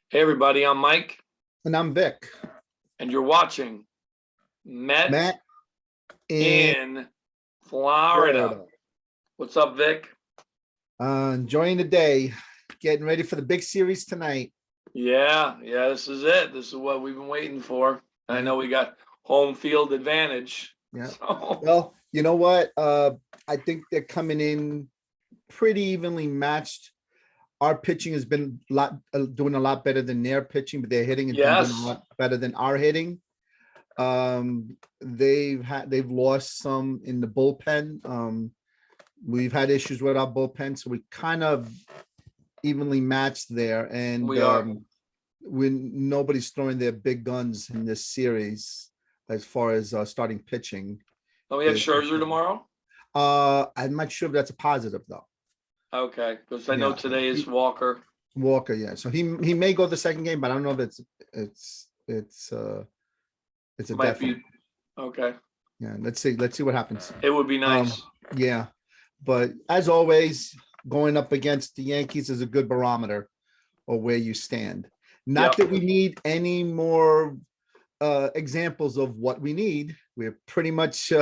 Hey everybody, I'm Mike, And I'm Vic. and you're watching METS Matt in in Florida. Florida. What's up, Vic? Enjoying the day, getting ready for the big series tonight. Yeah, this is it. This is what we've been waiting for. I Yeah, know we got home field advantage. yeah. So, Well, you know what? I think they're coming in pretty evenly matched. Our pitching has been doing a lot better than their pitching, but their hitting has been doing a yes, lot better than our hitting. They've lost some in the bullpen. We've had issues with our bullpen, so we kind of evenly matched there. And we are. when nobody's throwing their big guns in this series as far as starting pitching. Oh, we have Scherzer tomorrow? I'm not sure if that's a positive though. Okay, because I know Yeah, today is Walker. Walker, yeah. So he may go the second game, but I don't know if it's a Might definite. be okay. Yeah, let's see what happens. It would be nice. Yeah, but as always, going up against the Yankees is a good barometer of where you stand. Not Yep. that we need any more examples of what we need. We're pretty much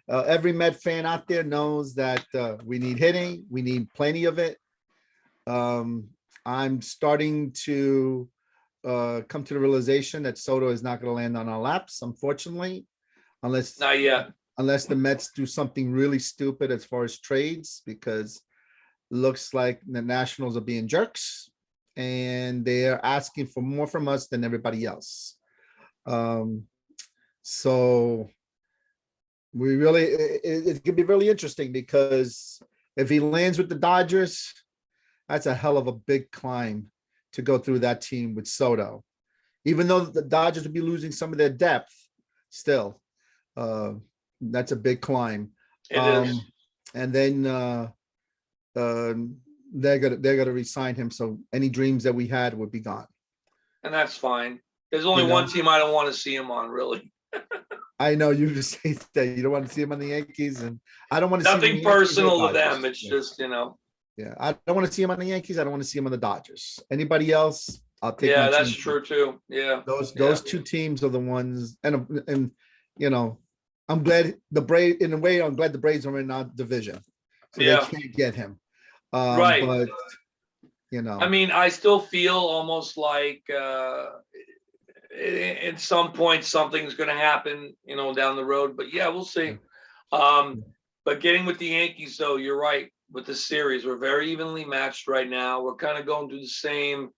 every Met fan out there knows that we need hitting. We need plenty of it. I'm starting to come to the realization that Soto is not going to land on our laps, unfortunately, unless Not yet. unless the Mets do something really stupid as far as trades, because looks like the Nationals are being jerks and they're asking for more from us than everybody else. So we really, it could be really interesting because if he lands with the Dodgers, that's a hell of a big climb to go through that team with Soto. Even though the Dodgers would be losing some of their depth, still, that's a big climb. It is. And then uh, they're gonna resign him. So any dreams that we had would be gone. And that's fine. There's only You one know, team I don't want to see him on, really. I know you just say that you don't want to see him on the Yankees, and I don't want to see him on Nothing the Yankees or personal to Dodgers. them. It's Yeah. just, you know. Yeah, I don't want to see him on the Yankees. I don't want to see him on the Dodgers. Anybody else, I'll take my Yeah, that's chances. true too. Yeah. Those two teams are the ones, and you know, I'm glad the Braves, in a way, I'm glad the Braves are in our division, so they Yeah. can't get him. Right. But I mean, I still feel almost like at some point something's going to happen, down the road. But yeah, we'll see. But getting with the Yankees, though, you're right. With the series, we're very evenly matched right now. We're kind of going through the same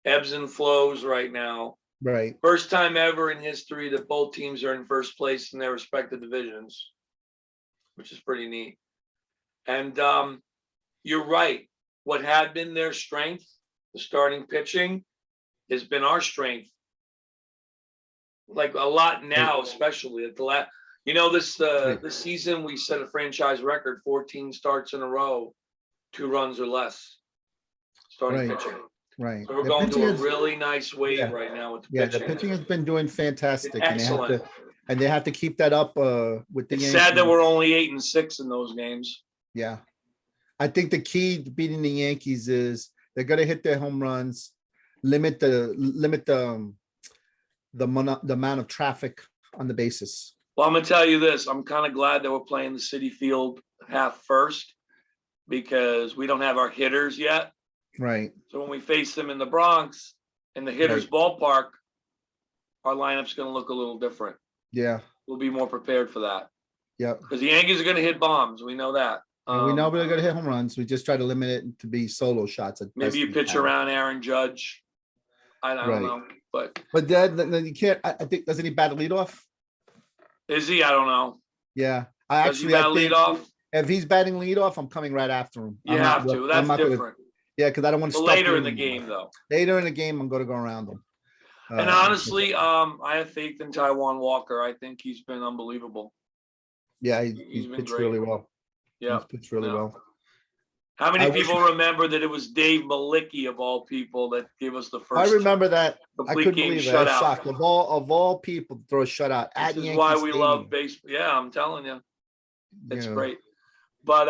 ebbs and flows right now. right, First time ever in history that both teams are in first place in their respective divisions, which is pretty neat. And you're right. What had been their strength, the starting pitching, has been our strength. Like a lot now, especially at the last. This season we set a franchise record: 14 starts in a row, 2 runs or less, starting right, pitching. right. So we're The going pitching through a is, really nice wave yeah, right now with the yeah. The pitching. pitching has been doing fantastic, Excellent. and they have to keep that up with the It's Yankees. sad that we're only 8-6 in those games. Yeah, I think the key to beating the Yankees is they're going to hit their home runs, limit the amount of traffic on the bases. Well, I'm gonna tell you this. I'm kind of glad that we're playing the CitiField half first because we don't have our hitters yet. Right. So when we face them in the Bronx, in the hitters' ballpark, our lineup's going to look a little different. Yeah. We'll be more prepared for that. Yeah. Because the Yankees are going to hit bombs. We know that. And we know we're going to hit home runs. We just try to limit it to be solo shots. Maybe you pitch around Aaron Judge. I don't know. But then you can't. I think, doesn't he bat leadoff? Is he? I don't know. Yeah. Does he bat leadoff? If he's batting leadoff, I'm coming right after him. You have to. That's different. Yeah, because I don't want to stop later in the game, though. Later in the game, I'm going to go around him. And honestly, I have faith in Taijuan Walker. I think he's been unbelievable. Yeah, he's pitched really well. Yeah, he's pitched really well. How many people remember that it was Dave Malicki of all people that gave us the first? I remember that. I couldn't believe it. I was shutout. shocked. Of all people to throw a shutout at This is Yankee why we Stadium. love baseball. Yeah, I'm telling you, it's great. But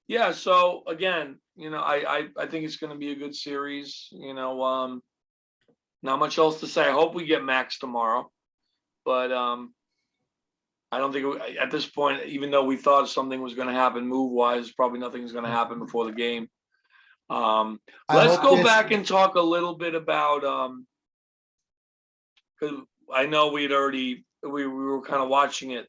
yeah. So again, I think it's going to be a good series. Not much else to say. I hope we get Max tomorrow, but I don't think at this point, even though we thought something was going to happen move wise, probably nothing's going to happen before the game. Let's go back and talk a little bit about because I know we were kind of watching it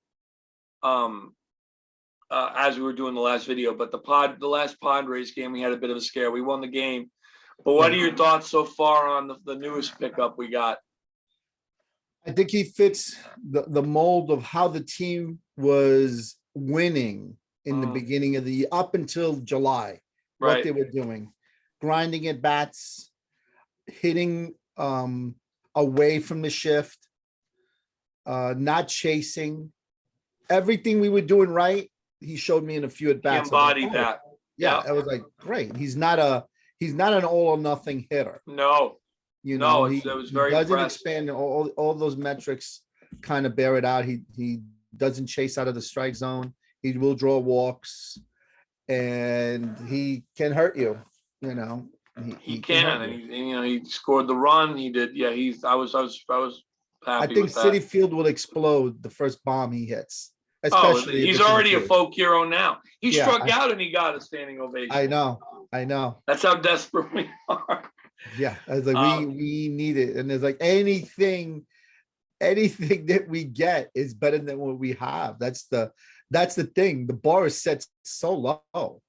as we were doing the last video, but the last Padres game, we had a bit of a scare. We won the game. But what are your thoughts so far on the newest pickup we got? I think he fits the mold of how the team was winning in the beginning of the year, up until July, what they were doing, grinding at bats, hitting away from the shift, not chasing. Everything we were doing right, he showed me in a few at bats. He embodied that. Yeah, I was like, great. He's not an all or nothing hitter. No. You know, it was very doesn't impressive. expand. All those metrics kind of bear it out. He doesn't chase out of the strike zone. He will draw walks, and he can hurt you. You know, he can, and he scored the run. He did. Yeah, I was happy. I think with that. CitiField will explode the first bomb he hits. Oh, Especially he's already a folk hero now. He struck out and he got a standing ovation. I know. That's how desperate we are. Yeah, I was like, we need it, and there's like anything that we get is better than what we have. That's the thing. The bar is set so low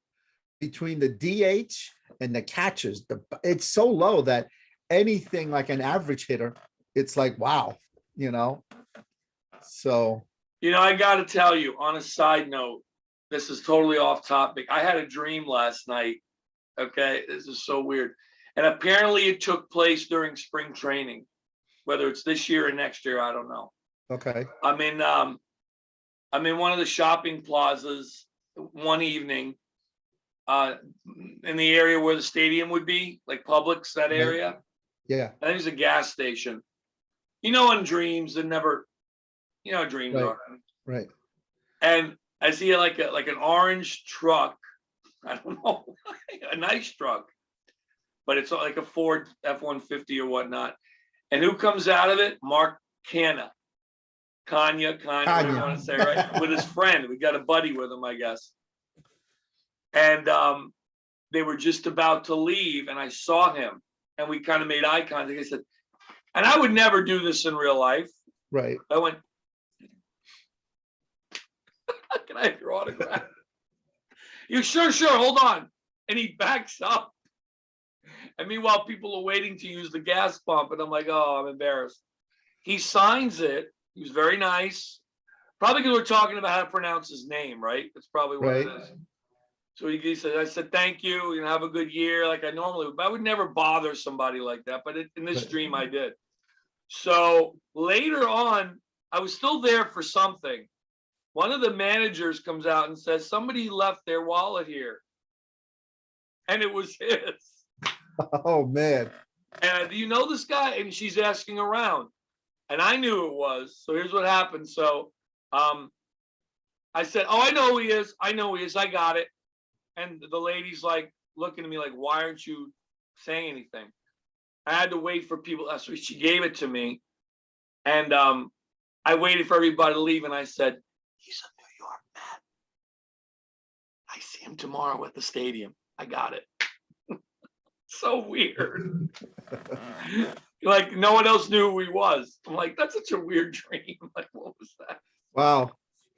between the DH and the catchers. It's so low that anything like an average hitter, it's like, wow, you know. So, I got to tell you, on a side note, this is totally off topic. I had a dream last night. Okay, this is so weird. And apparently it took place during spring training, whether it's this year or next year, I don't know. Okay. I'm in one of the shopping plazas one evening in the area where the stadium would be, like Publix, that area. Yeah. I think it's a gas station. In dreams, they never, dreams are. Right. And I see like an orange truck. I don't know, a nice truck. But it's like a Ford F-150 or whatnot. And who comes out of it? Mark Kanya, whatever you want to say, right? With his friend. We got a buddy with him, I guess. And they were just about to leave, and I saw him, and we kind of made eye contact. I said, and I would never do this in real life. Right. I went, can I have your autograph? You sure, hold on. And he backs up. And meanwhile, people are waiting to use the gas pump. And I'm like, oh, I'm embarrassed. He signs it. He was very nice. Probably because we're talking about how to pronounce his name, right? That's probably what it is. So he said, I said, thank you. Have a good year. Like I normally would. But I would never bother somebody like that. But in this dream, I did. So later on, I was still there for something. One of the managers comes out and says, somebody left their wallet here. And it was his. Oh, man. And do you know this guy? And she's asking around. And I knew it was. So here's what happened. So I said, oh, I know who he is. I got it. And the lady's like looking at me like, why aren't you saying anything? I had to wait for people. So she gave it to me. And I waited for everybody to leave. And I said, he's a New York Met. I see him tomorrow at the stadium. I got it. So weird. Like no one else knew who he was. I'm like, that's such a weird dream. Like, what was that? Wow.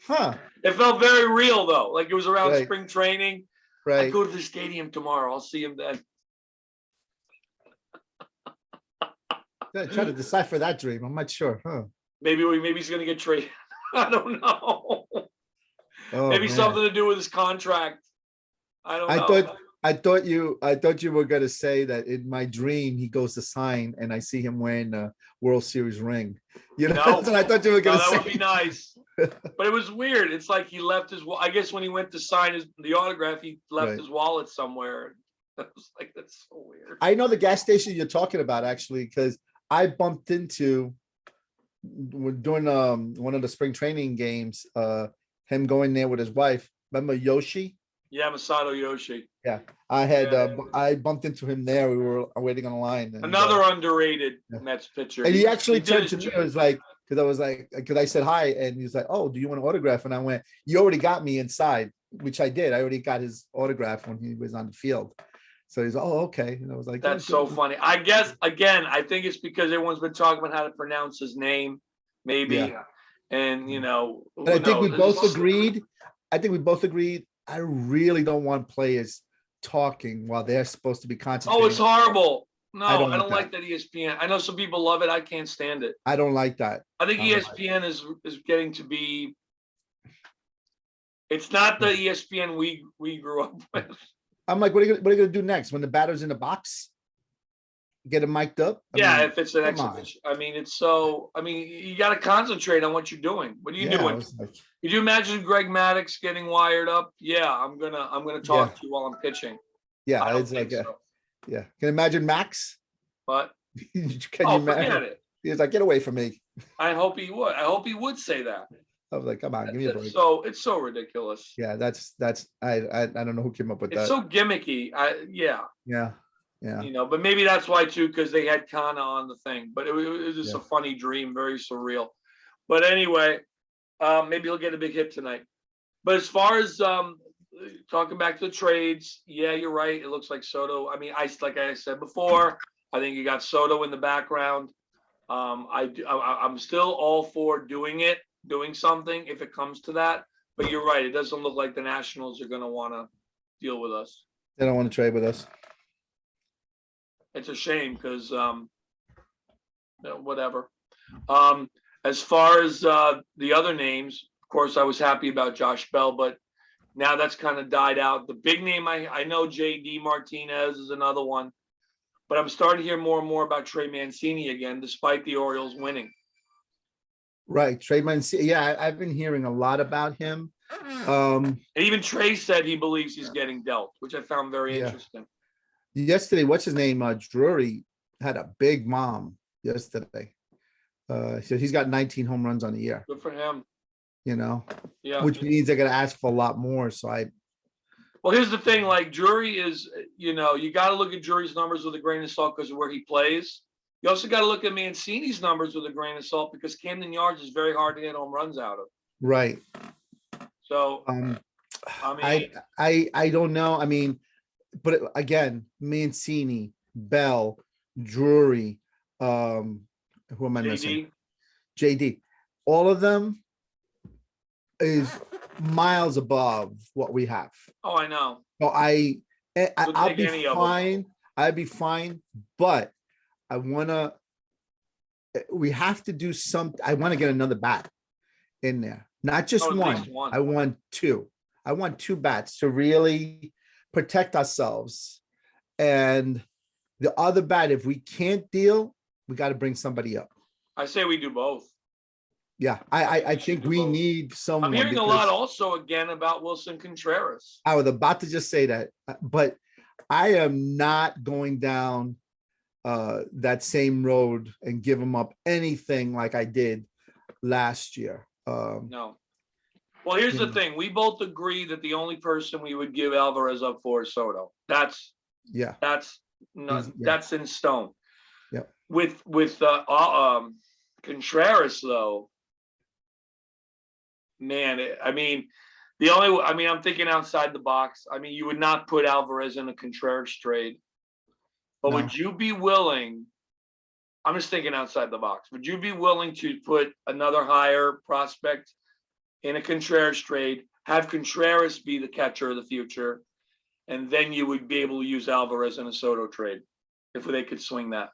Huh. It felt very real though. Like it was around spring training. Right. I go to the stadium tomorrow. I'll see him then. Try to decipher that dream. I'm not sure. Huh. Maybe he's gonna get traded. I don't know. Oh, maybe man. something to do with his contract. I don't know. I thought you were gonna say that in my dream he goes to sign and I see him wearing a World Series ring. That's what I thought you were gonna say. That would be nice. But it was weird. It's like he left his. I guess when he went to sign the autograph, he left his wallet somewhere. I was like, that's so weird. I know the gas station you're talking about actually, because I bumped into during one of the spring training games. Him going there with his wife. Remember Yoshi? Yeah, Masato Yoshi. I had, Yeah. I bumped into him there. We were waiting on a line. And, Another underrated yeah. Mets pitcher. and he actually did turned his to me. job. I was like, because I said hi, and he's like, "Oh, do you want an autograph?" And I went, "You already got me inside," which I did. I already got his autograph when he was on the field. So he's, "Oh, okay." And I was like, That's "Oh, so funny. I guess again, I think it's because everyone's been talking about how to pronounce his name, maybe, Yeah. and But who I think we knows? both agreed. I think we both agreed. I really don't want players talking while they're supposed to be Oh, concentrating. it's horrible. No, I I don't don't, want like that ESPN. I know some people love it. I can't stand it. I don't like that. I think I don't like ESPN is getting to be. It's not the ESPN we grew up with. I'm like, what are you gonna do next when the batter's in the box? Get him mic'd up? Yeah, mean, if it's an come on. exhibition. I mean, it's so. I mean, you got to concentrate on what you're doing. What are you Yeah, I doing? was like, Could you imagine Greg Maddox getting wired up? Yeah, I'm gonna talk Yeah. to you while I'm pitching. yeah, I don't it's think like, so. yeah. Can you imagine Max? But Can you forget imagine? it. He's like, get away from me. I hope he would. I hope he would say that. I was like, come on, give me a break. It's so ridiculous. Yeah, that's I don't know who came up with It's that. so gimmicky. Yeah, Yeah, yeah, but maybe that's why too, because they had Kana on the thing. But it was just Yeah. a funny dream, very surreal. But anyway, maybe he'll get a big hit tonight. But as far as talking back to the trades, yeah, you're right. It looks like Soto. I mean, like I said before, I think you got Soto in the background. I'm still all for doing something if it comes to that. But you're right. It doesn't look like the Nationals are going to want to deal with us. they don't want to trade with us. It's a shame because whatever. As far as the other names, of course, I was happy about Josh Bell, but now that's kind of died out. The big name I know, JD Martinez is another one, but I'm starting to hear more and more about Trey Mancini again, despite the Orioles winning. Right, Trey Mancini. Yeah, I've been hearing a lot about him. And even Trey said he believes he's getting dealt, which I found very Yeah. interesting. Yesterday, what's his name? Drury had a big mom yesterday. So he's got 19 home runs on the year. Good for him. Yeah. Which means they're gonna ask for a lot more. So Well, here's the thing, like Drury is, you got to look at Drury's numbers with a grain of salt because of where he plays. You also got to look at Mancini's numbers with a grain of salt because Camden Yards is very hard to hit home runs out of. right. So, I don't know. I mean, but again, Mancini, Bell, Drury, who am I missing? JD. All of them is miles above what we have. Oh, I know. So I'll take be any of them. fine. I'd be fine, but we have to do something. I want to get another bat in there, not just at one. least one. I want two. I want two bats to really protect ourselves. And the other bat, if we can't deal, we got to bring somebody up. I say we do both. Yeah, I think we need someone. I'm hearing a lot also again about Wilson Contreras. I was about to just say that, but I am not going down that same road and give him up anything like I did last year. No. Well, here's the thing. We both agree that the only person we would give Alvarez up for is Soto. That's in stone. Yep. With Contreras though, man, I'm thinking outside the box. I mean, you would not put Alvarez in a Contreras trade, but would you be willing? I'm just thinking outside the box. Would you be willing to put another higher prospect in a Contreras trade, have Contreras be the catcher of the future, and then you would be able to use Alvarez in a Soto trade if they could swing that?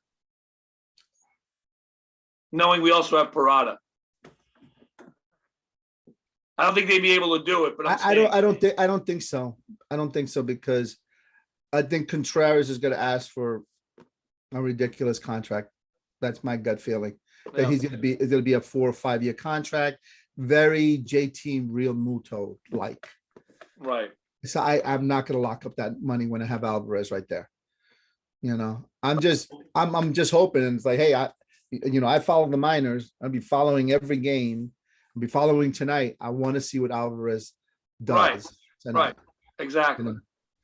Knowing we also have Parada. I don't think they'd be able to do it, but I don't think so. I don't think so because I think Contreras is going to ask for a ridiculous contract. That's my gut feeling. That it's going to be a 4 or 5 year contract, very JT Real Muto like. Right. So I'm not going to lock up that money when I have Alvarez right there. I'm just hoping. And it's like, hey, I follow the minors. I'll be following every game. I'll be following tonight. I want to see what Alvarez does tonight. Right. exactly. know,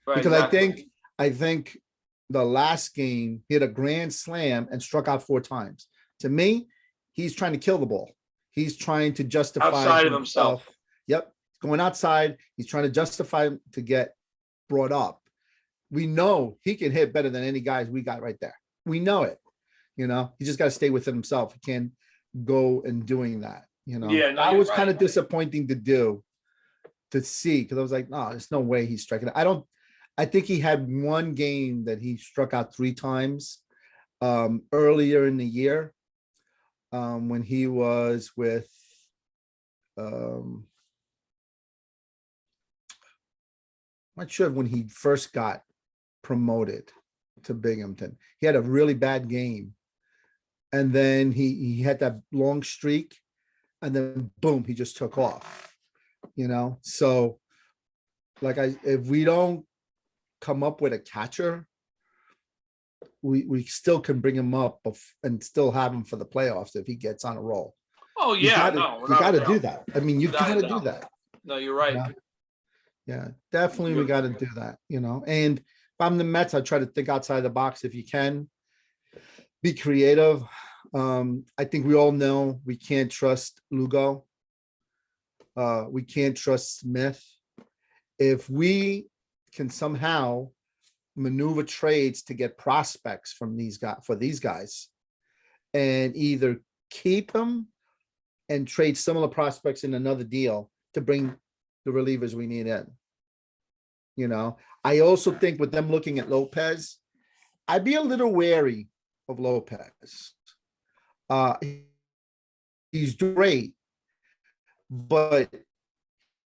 Right, because exactly. I think the last game he had a grand slam and struck out 4 times. To me, he's trying to kill the ball. He's trying to justify Outside of himself. himself. Yep, going outside. He's trying to justify to get brought up. We know he can hit better than any guys we got right there. We know it. He just got to stay within himself. He can't go and doing that. Yeah, no, That you're was kind right. of disappointing to see because I was like, no, there's no way he's striking. I think he had one game that he struck out 3 times earlier in the year when he was with I'm not sure when he first got promoted to Binghamton. He had a really bad game. And then he had that long streak, and then boom, he just took off. So if we don't come up with a catcher, we still can bring him up and still have him for the playoffs if he gets on a roll. Oh, You yeah, gotta no, you without a gotta do doubt. that. I mean, you Without a gotta do doubt. that. No, you're right. Yeah, definitely we gotta do that, And if I'm the Mets, I try to think outside the box if you can. Be creative. I think we all know we can't trust Lugo. We can't trust Smith. If we can somehow maneuver trades to get prospects from these guys, and either keep them and trade similar prospects in another deal to bring the relievers we need in. I also think with them looking at Lopez, I'd be a little wary of Lopez. Uh, he's great, but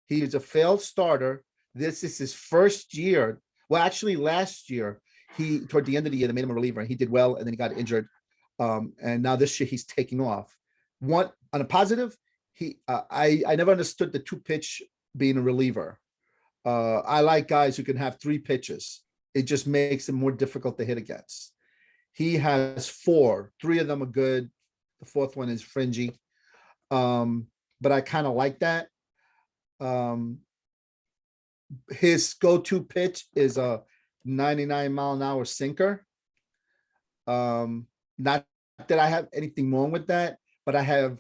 he's a failed starter. This is his first year. Well, actually, last year, toward the end of the year, they made him a reliever, and he did well, and then he got injured. And now this year he's taking off. One on a positive, I never understood the 2-pitch being a reliever. I like guys who can have 3 pitches. It just makes it more difficult to hit against. He has 4. 3 of them are good. The 4th one is fringy. But I kind of like that. His go-to pitch is a 99-mile-an-hour sinker. Not that I have anything wrong with that, but I have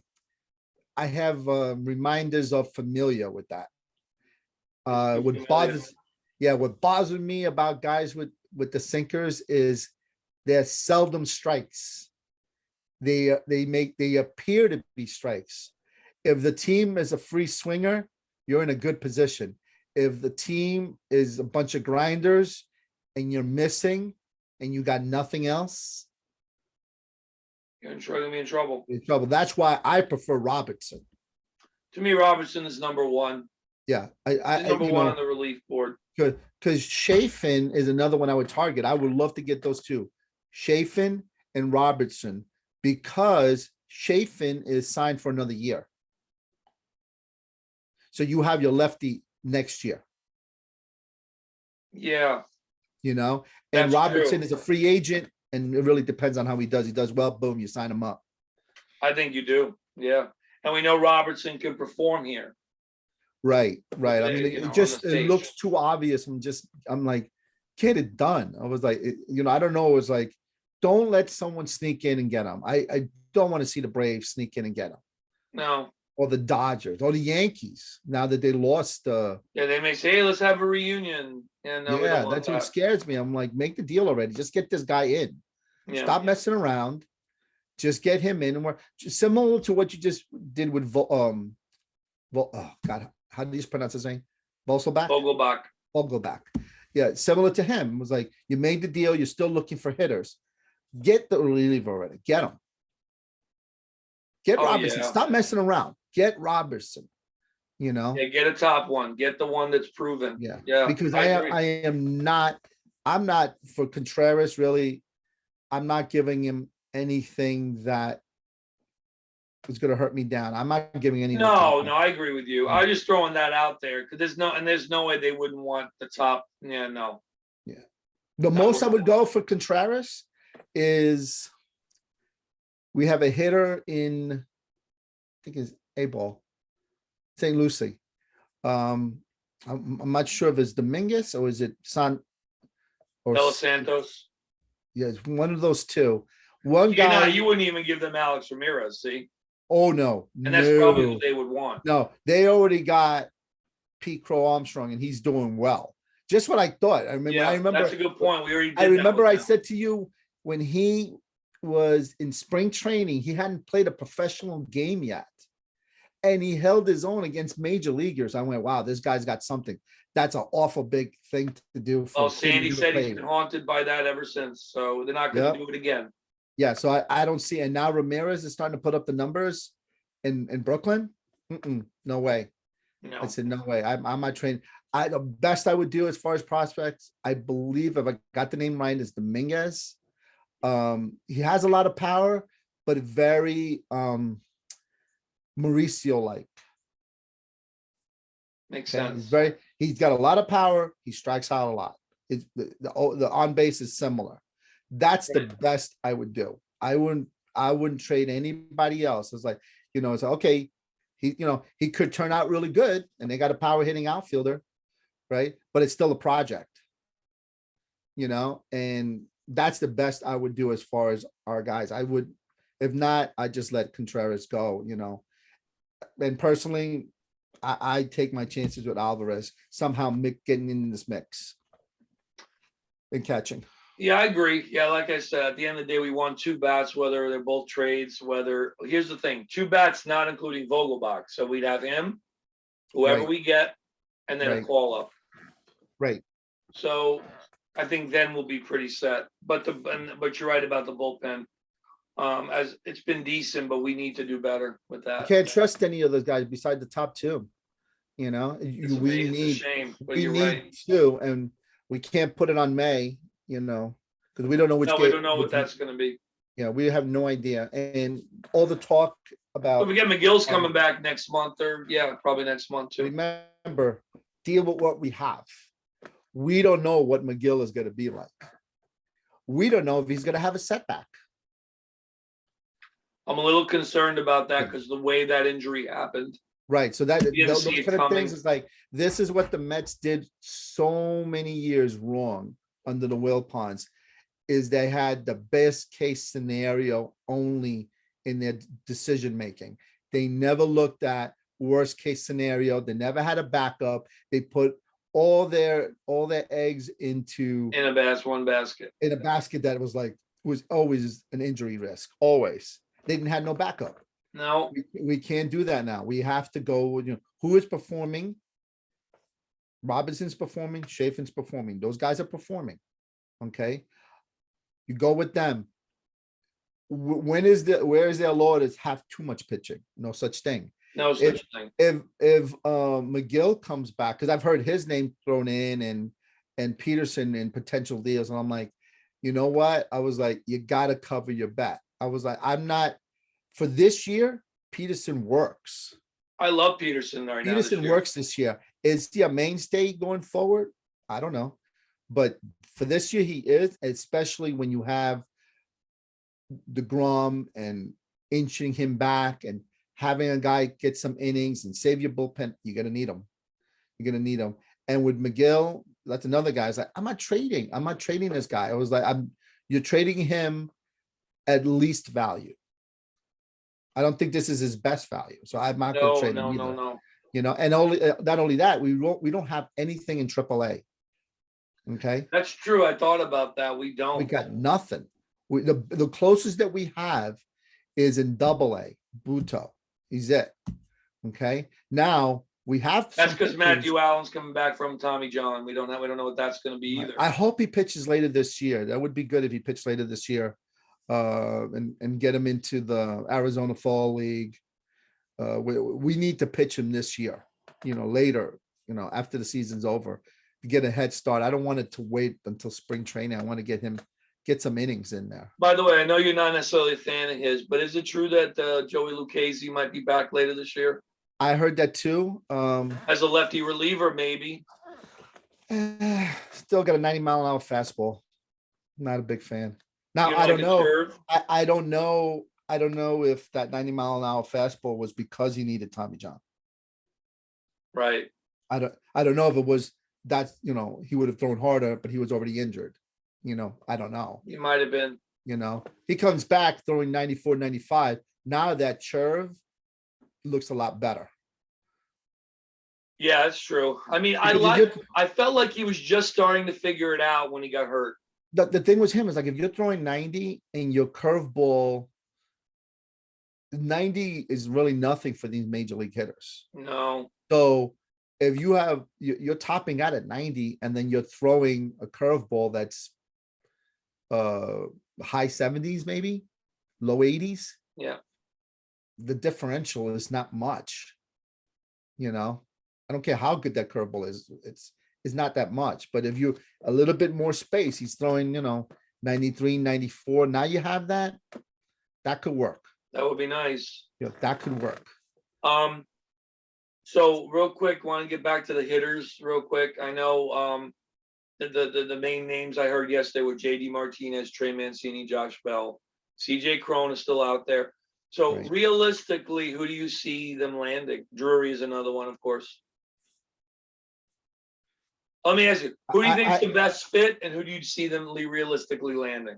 reminders of familiar with that. What bothers me about guys with the sinkers is they're seldom strikes. They appear to be strikes. If the team is a free swinger, you're in a good position. If the team is a bunch of grinders and you're missing and you got nothing else, You're gonna be in trouble. you're in trouble. That's why I prefer Robertson. To me, Robertson is number 1. Yeah, He's number 1 on the relief board. Good, because Chafin is another one I would target. I would love to get those two, Chafin and Robertson, because Chafin is signed for another year. So you have your lefty next year. Yeah. And That's Robertson true. is a free agent, and it really depends on how he does. He does well, boom, you sign him up. I think you do. Yeah. And we know Robertson can perform here. Right. I mean, it looks too obvious. I'm like, get it done. I was like, I don't know. It was like, don't let someone sneak in and get him. I don't want to see the Braves sneak in and get him. No. Or the Dodgers or the Yankees. Now that they lost. Yeah, they may say, hey, let's have a reunion. And no, yeah, that's what scares me. I'm like, make the deal already. Just get this guy in. Yeah. Stop messing around. Just get him in. And we're similar to what you just did with oh God, how do you pronounce his name? Vogelbach. Yeah, similar to him. It was like, you made the deal. You're still looking for hitters. Get the reliever already. Get him. Get Robertson. Yeah. Stop messing around. Get Robertson. Yeah, get a top one. Get the one that's proven. Yeah. Because I'm not for Contreras, really. I'm not giving him anything that is going to hurt me down. I'm not giving any. No, I agree with you. I'm just throwing that out there because there's no way they wouldn't want the top. Yeah, no. Yeah. The most I would go for Contreras is we have a hitter in, I think it's A-ball, St. Lucie. I'm not sure if it's Dominguez or is it or Los Santos. yeah, it's one of those two. One You know, guy, you wouldn't even give them Alex Ramirez, see? oh no, And that's probably no, what they would want. no, they already got Pete Crow Armstrong and he's doing well. Just what I thought. Yeah, that's a good point. We already did I that remember with I them. said to you when he was in spring training, he hadn't played a professional game yet. And he held his own against major leaguers. I went, wow, this guy's got something. That's an awful big thing to do for Oh, a kid who Sandy never said he's played. been haunted by that ever since, so they're not gonna Yep. do it again. Yeah, so I don't see, and now Ramirez is starting to put up the numbers in Brooklyn. No way. No. I said, no way. I'm not trained. The best I would do as far as prospects, I believe if I got the name right, is Dominguez. He has a lot of power, but very Mauricio-like. Makes Okay, sense. he's got a lot of power. He strikes out a lot. It's the on base is similar. That's the Right. best I would do. I wouldn't trade anybody else. It's like, it's okay. He could turn out really good and they got a power hitting outfielder, right? But it's still a project, and that's the best I would do as far as our guys. If not, I just let Contreras go, And personally, I take my chances with Alvarez somehow getting in this mix and catching. Yeah, I agree. Yeah, like I said, at the end of the day, we want two bats, whether they're both trades, here's the thing, two bats, not including Vogelbach. So we'd have him, whoever Right. we get, and then a Right. call up. Right. So I think then we'll be pretty set. But you're right about the bullpen. As it's been decent, but we need to do better with You that. can't trust any of those guys beside the top two. It's We amazing. It's a need shame, but you're right. two, and we can't put it on May, because we don't know which No, we game. don't know what that's going to be. Yeah, we have no idea. And all the talk Don't about, forget McGill's coming back next month, or probably next month too. remember, deal with what we have. We don't know what McGill is going to be like. We don't know if he's going to have a setback. I'm a little concerned about that because the way that injury happened. Right. So that You didn't those see it kind of coming. things is like, this is what the Mets did so many years wrong under the Wilpons, is they had the best case scenario only in their decision making. They never looked at worst case scenario. They never had a backup. They put all their eggs into In one basket. in a basket that was always an injury risk. Always. They didn't have no backup. No, We can't do that now. We have to go with, who is performing. Robinson's performing, Chafin's performing. Those guys are performing. Okay. You go with them. Where is their law to have too much pitching? No such thing. no such thing. If McGill comes back, because I've heard his name thrown in and Peterson in potential deals, and I'm like, you know what? I was like, you got to cover your bet. I was like, I'm not for this year. Peterson works. I love Peterson right now. Peterson works this year. Is he a mainstay going forward? I don't know. But for this year, he is, especially when you have DeGrom and inching him back and having a guy get some innings and save your bullpen. You're going to need him. You're going to need him. And with McGill, that's another guy. It's like, I'm not trading this guy. I was like, you're trading him at least value. I don't think this is his best value. So I'm not going to trade him either. No. And not only that, we don't have anything in AAA. Okay. That's true. I thought about that. We don't. We got nothing. The closest that we have is in AA, Buto. He's it. Okay. Now we have. That's because Matthew Allen's coming back from Tommy John. We don't know what that's going to be either. I hope he pitches later this year. That would be good if he pitched later this year, and get him into the Arizona Fall League. We need to pitch him this year. Later. After the season's over, to get a head start. I don't want it to wait until spring training. I want to get some innings in there. By the way, I know you're not necessarily a fan of his, but is it true that Joey Lucchesi might be back later this year? I heard that too. As a lefty reliever, maybe. Still got a 90-mile-an-hour fastball. Not a big fan. Now, I don't know. I don't know. I don't know if that 90-mile-an-hour fastball was because he needed Tommy John. Right. I don't know if it was that, he would have thrown harder, but he was already injured. I don't know. He might have been. He comes back throwing 94, 95. Now that curve looks a lot better. Yeah, that's true. I mean, Because I felt like he was just starting to figure it out when he got hurt. the thing with him is like, if you're throwing 90 and your curveball, 90 is really nothing for these major league hitters. No. So if you're topping out at 90 and then you're throwing a curveball that's high 70s, maybe low 80s. Yeah. The differential is not much. I don't care how good that curveball is. It's not that much. But if you a little bit more space, he's throwing, 93, 94. Now you have that. That could work. That would be nice. That could work. So real quick, want to get back to the hitters real quick. I know the main names I heard yesterday were JD Martinez, Trey Mancini, Josh Bell. CJ Cron is still out there. So Right. Realistically, who do you see them landing? Drury is another one, of course. Let me ask you, who do you think is the best fit, and who do you see them realistically landing?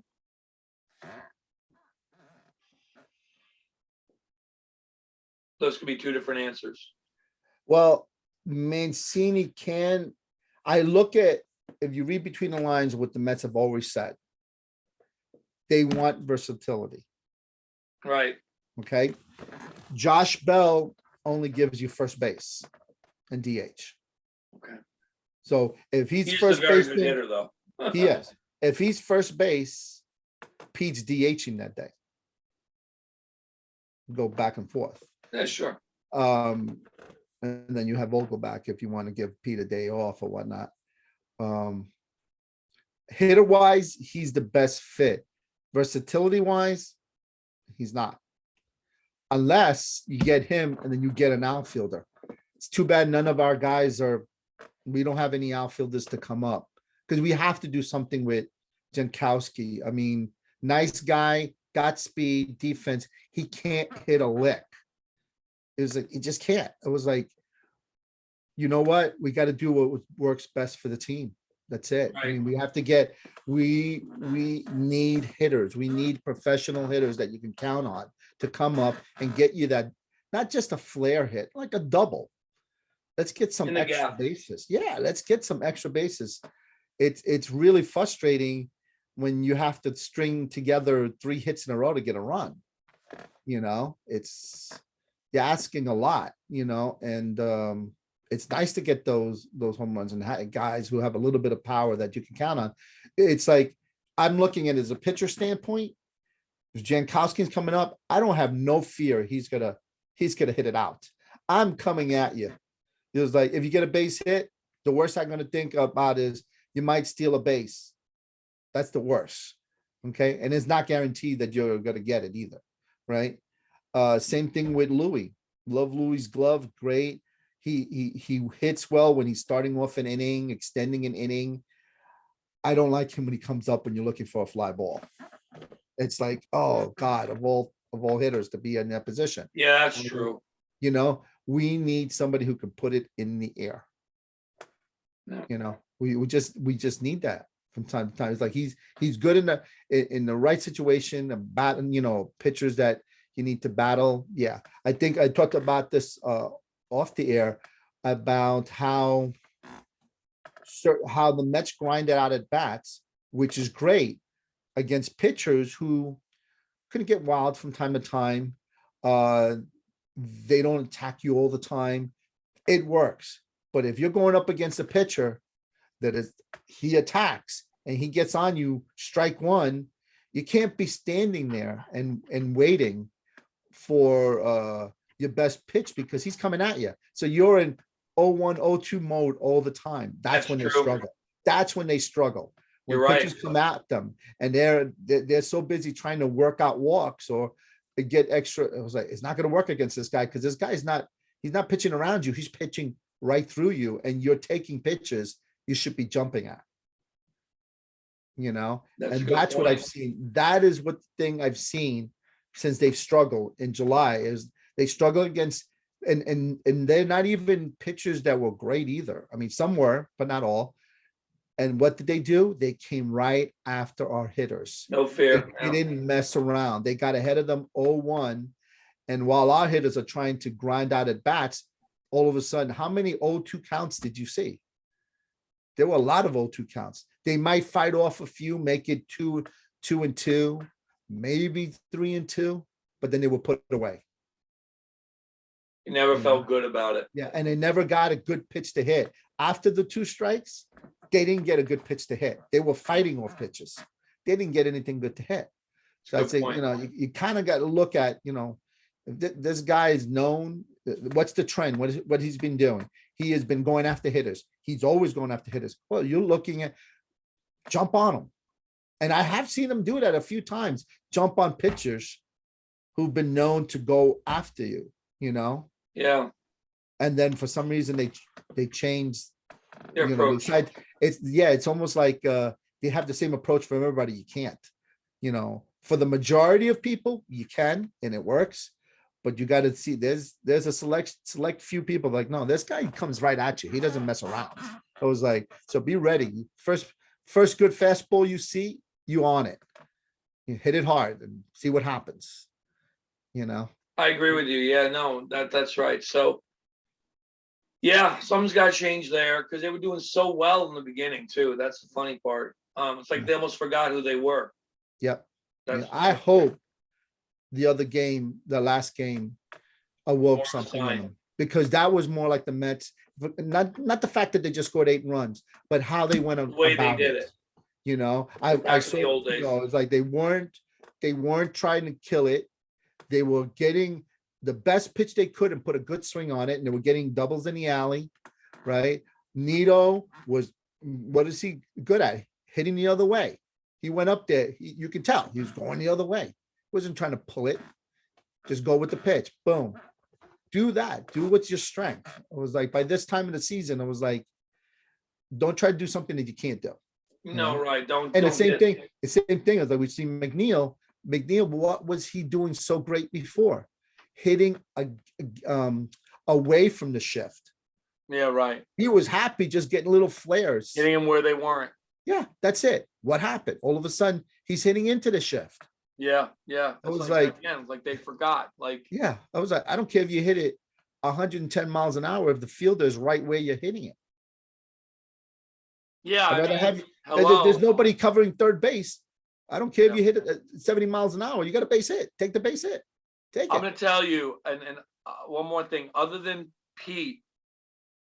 Those could be two different answers. Well, Mancini I look at, if you read between the lines, what the Mets have always said, they want versatility. Right. Okay. Josh Bell only gives you first base and DH. Okay. So if he's He's first a very base, good hitter, though. he is. If he's first base, Pete's DHing that day. Go back and forth. Yeah, sure. And then you have Vogel back if you want to give Pete a day off or whatnot. Hitter wise, he's the best fit. Versatility wise, he's not. Unless you get him and then you get an outfielder. It's too bad none of our guys we don't have any outfielders to come up because we have to do something with Jankowski. I mean, nice guy, got speed, defense. He can't hit a lick. It was like, he just can't. It was like, you know what? We got to do what works best for the team. That's it. Right. I mean, we have to get, we need hitters. We need professional hitters that you can count on to come up and get you that, not just a flare hit, like a double. Let's get some extra bases. Yeah, let's get some extra bases. It's really frustrating when you have to string together 3 hits in a row to get a run. It's, you're asking a lot, and it's nice to get those home runs and guys who have a little bit of power that you can count on. It's like, I'm looking at it as a pitcher standpoint. If Jankowski's coming up, I don't have no fear he's gonna hit it out. I'm coming at you. It was like, if you get a base hit, the worst I'm gonna think about is you might steal a base. That's the worst. Okay. And it's not guaranteed that you're gonna get it either. Right. Same thing with Louis. Love Louis's glove. Great. He hits well when he's starting off an inning, extending an inning. I don't like him when he comes up when you're looking for a fly ball. It's like, oh God, of all hitters to be in that position. Yeah, that's true. We need somebody who can put it in the air. Yeah. We just need that from time to time. It's like he's good in the right situation and batting, pitchers that you need to battle. Yeah. I think I talked about this off the air about how the Mets grinded out at bats, which is great against pitchers who couldn't get wild from time to time. They don't attack you all the time. It works. But if you're going up against a pitcher he attacks and he gets on you, strike one, you can't be standing there and waiting for your best pitch because he's coming at you. So you're in 0-1, 0-2 mode all the time. That's when they struggle. That's when they struggle. When pitchers come at them and they're so busy trying to work out walks or get extra. It was like, it's not going to work against this guy because this guy he's not pitching around you. He's pitching right through you and you're taking pitches you should be jumping at. That's what I've seen. That is what thing I've seen since they've struggled in July is they struggle against And they're not even pitchers that were great either. I mean, some were, but not all. And what did they do? They came right after our hitters. No They, fear. they didn't mess around. They got ahead of them 0-1. And while our hitters are trying to grind out at bats, all of a sudden, how many 0-2 counts did you see? There were a lot of 0-2 counts. They might fight off a few, make it 2-2, maybe 3-2, but then they were put away. You never Yeah. felt good about it. Yeah, and they never got a good pitch to hit. After the 2 strikes, they didn't get a good pitch to hit. They were fighting off pitches. They didn't get anything good to hit. So I'd Good say, point. you kind of got to look at, this guy is known. What's the trend? What he's been doing? He has been going after hitters. He's always going after hitters. Well, you're looking at jump on him. And I have seen him do that a few times, jump on pitchers who've been known to go after you, Yeah, and then for some reason they changed, their approach. it's almost like they have the same approach for everybody. You can't, for the majority of people, you can, and it works. But you got to see there's a select few people like, no, this guy comes right at you. He doesn't mess around. I was like, so be ready. First good fastball you see, you on it. You hit it hard and see what happens. I agree with you. Yeah, no, that's right. So, yeah, something's got to change there because they were doing so well in the beginning too. That's the funny part. It's like they almost forgot who they were. Yep. That's I hope the last game awoke More something in sign. them, because that was more like the Mets. Not the fact that they just scored 8 runs, but how they went the way they about did it. I Back in saw, the old days. it's like they weren't trying to kill it. They were getting the best pitch they could and put a good swing on it, and they were getting doubles in the alley, right? Nito was, what is he good at? Hitting the other way. He went up there. You can tell he was going the other way. He wasn't trying to pull it. Just go with the pitch. Boom. Do that. Do what's your strength. I was like, by this time of the season, I was like, don't try to do something that you can't do. No, right. Don't. And the don't same get- thing, is like we see McNeil. McNeil, what was he doing so great before? Hitting away from the shift. Yeah, right. He was happy just getting little flares. Getting them where they weren't. Yeah, that's it. What happened? All of a sudden, he's hitting into the shift. Yeah, yeah. I was It's like- again, like they forgot. Like, Yeah, I was like, I don't care if you hit it 110 miles an hour if the fielder is right where you're hitting it. yeah. I'd I rather mean, have- hello. There's nobody covering third base. I don't care if Yeah. you hit it at 70 miles an hour. You got a base hit. Take the base hit. Take I'm it. going to tell you, and one more thing. Other than Pete,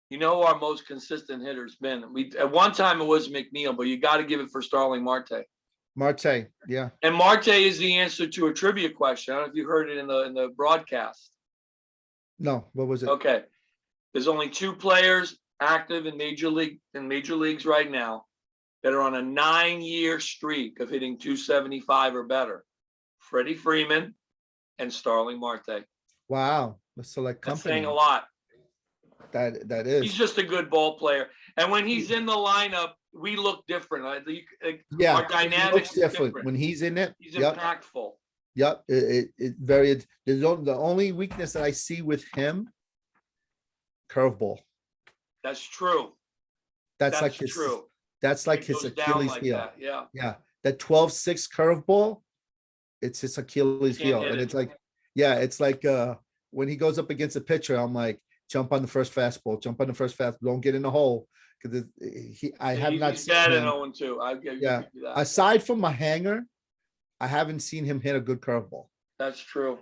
you know who our most consistent hitter's been. We at one time it was McNeil, but you got to give it for Starling Marte. Marte, yeah. And Marte is the answer to a trivia question. I don't know if you heard it in the broadcast. No, what was it? Okay, there's only 2 players active in major leagues right now that are on a 9-year streak of hitting 275 or better. Freddie Freeman and Starling Marte. Wow, the select That's company. saying a lot. That He's is. just a good ball player. And when he's in the lineup, we look different. Yeah, Our it dynamics looks is different different. when he's in it. He's Yep, impactful. yep. The only weakness that I see with him, curveball. That's true. That's like That's his. true. That's like It his goes down Achilles like heel. that. Yeah. Yeah, that 12-6 curveball, it's his Achilles Can't heel. hit And it. it's like, yeah, it's like when he goes up against a pitcher, I'm like, jump on the first fastball, don't get in the hole. Because I have not He's seen bad at him. 0-2. I give Yeah. you that. Aside from a hanger, I haven't seen him hit a good curveball. That's true.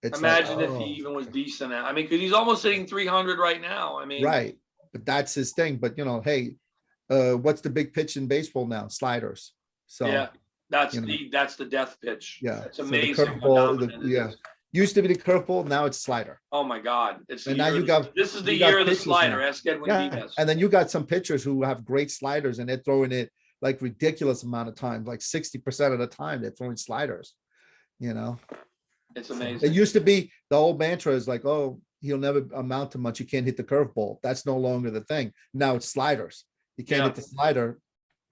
It's like, Imagine if he even was decent at. I mean, because he's almost hitting 300 right now. I mean, right, but that's his thing. But hey, what's the big pitch in baseball now? Sliders. So yeah, that's you know. that's the death pitch. yeah, It's so the amazing. how curveball, dominant it yeah, is. used to be the curveball, now it's slider. Oh my God! It's the And now year you of got- this is the you got year of the pitches slider. now. Ask Edwin Yeah, Diaz. and then you got some pitchers who have great sliders and they're throwing it like ridiculous amount of times, like 60% of the time they're throwing sliders. It's It amazing. used to be the old mantra is like, oh, he'll never amount to much. You can't hit the curveball. That's no longer the thing. Now it's sliders. You can't Yeah. hit the slider.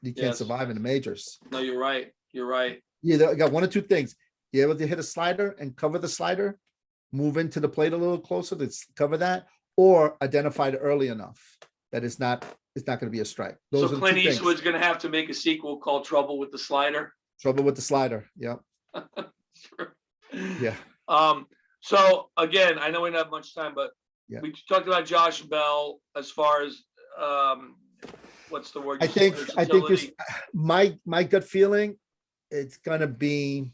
You can't Yes. survive in the majors. No, you're right. You're right. You either got one or two things. You're able to hit a slider and cover the slider, move into the plate a little closer to cover that, or identified early enough that it's not going to be a strike. So Those are the Clint two things. Eastwood's gonna have to make a sequel called Trouble with the Slider. Trouble with the slider. Yep. Yeah. So again, I know we don't have much time, but Yeah. we talked about Josh Bell as far as what's the word? I think Versatility. my gut feeling, it's gonna be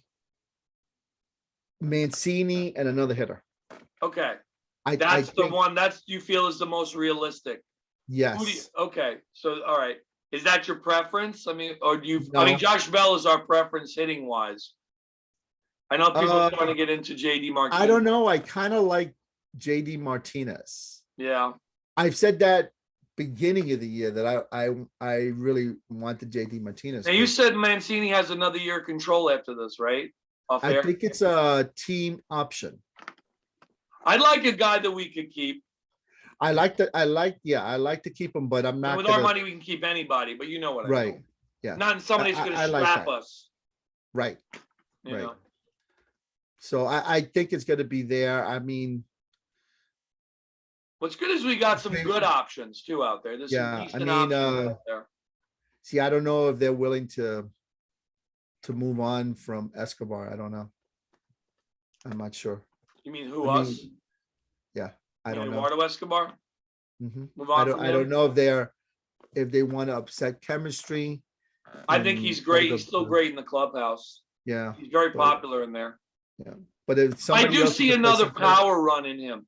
Mancini and another hitter. Okay, I that's the think, one that's you feel is the most realistic. Who do you, yes. okay, so all right, is that your preference? I mean, or do you? I mean, No. Josh Bell is our preference hitting wise. I know people are Uh, starting to get into JD Martinez. I don't know. I kind of like JD Martinez. Yeah. I've said that beginning of the year that I really wanted JD Martinez. Now you said Mancini has another year of control after this, right? Off I air. think it's a team option. I'd like a guy that we could keep. I like to keep him, but I'm And not with our gonna, money, we can keep anybody, but you know what I right. mean. Yeah. Not somebody who's going I to like strap that. us. Right. You Right. know. So I think it's gonna be there. I mean, What's good is we got some Maybe- good options too out there. There's Yeah, some I decent mean, options out there. see, I don't know if they're willing to move on from Escobar. I don't know. I'm not sure. You mean who, I us? mean, yeah, I You mean don't know. Eduardo Escobar? Mhm. Move on from I don't him? know if they want to upset chemistry. I think and he's try great. to- He's still great in the clubhouse. Yeah, He's very but- popular in there. but if I somebody do else see is another replacing him- power run in him.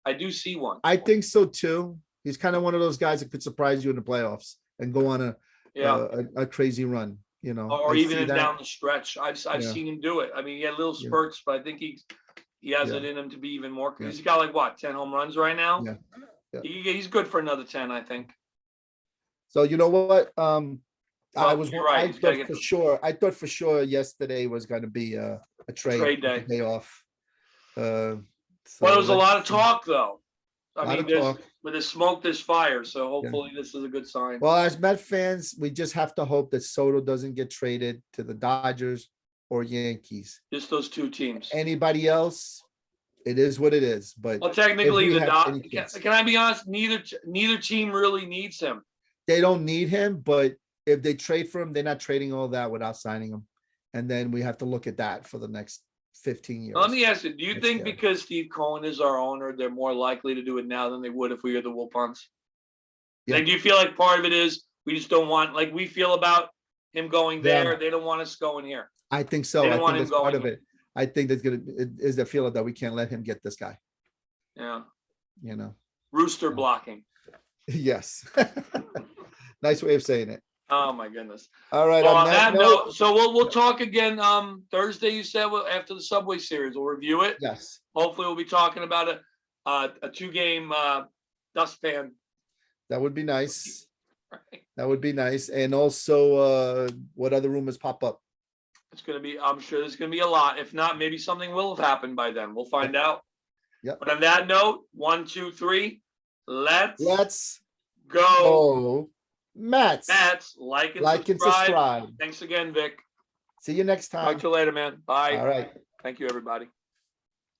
I do see one. I think so too. He's kind of one of those guys that could surprise you in the playoffs and go on Yeah. a crazy run. You know, Or I even see that. down the stretch. I've Yeah. seen him do it. I mean, he had little Yeah. spurts, but I think he has Yeah. it in him to be even more. Yeah. He's got like what, 10 home runs right now? Yeah. Yeah. He's good for another 10, I think. So you know what? I Well, you're right. He's gotta get I thought for sure yesterday was going to be a trade Trade day. day off. Well, there was a lot of talk though. I Lot mean, of there's talk. with the smoke, there's fire. So hopefully this is a good sign. Well, as Met fans, we just have to hope that Soto doesn't get traded to the Dodgers or Yankees. Just those two teams. Anybody else, it is what it is. But Well, technically, we the have any can chance. I be honest? Neither team really needs him. they don't need him, but if they trade for him, they're not trading all that without signing him. And then we have to look at that for the next 15 years. Now, let me ask you: do you That's think scary. because Steve Cohen is our owner, they're more likely to do it now than they would if we were the Wilpons? Yeah. Like, do you feel like part of it is we just don't want, like we feel about him going Yeah. there, they don't want us going here. I think so. They I don't want think him that's part going of it. I think that's is the feeling that we can't let him get this guy, Yeah, you know? rooster Yeah. blocking. Yes. Nice way of saying it. Oh my goodness. All right. Well, On on that that note, note, so we'll talk again Thursday. You said after the Subway Series, we'll review it. yes, Hopefully, we'll be talking about a 2-game dustpan. that would be nice. That would be nice. And also, what other rumors pop up? It's going to be, I'm sure there's going to be a lot. If not, maybe something will have happened by then. We'll find out. Yep. But on that note, 1, 2, 3, let's go. Oh, Mets. Mets, like and subscribe. subscribe. Thanks again, Vic. See you next time. Talk to you later, man. Bye. All right. Thank you, everybody.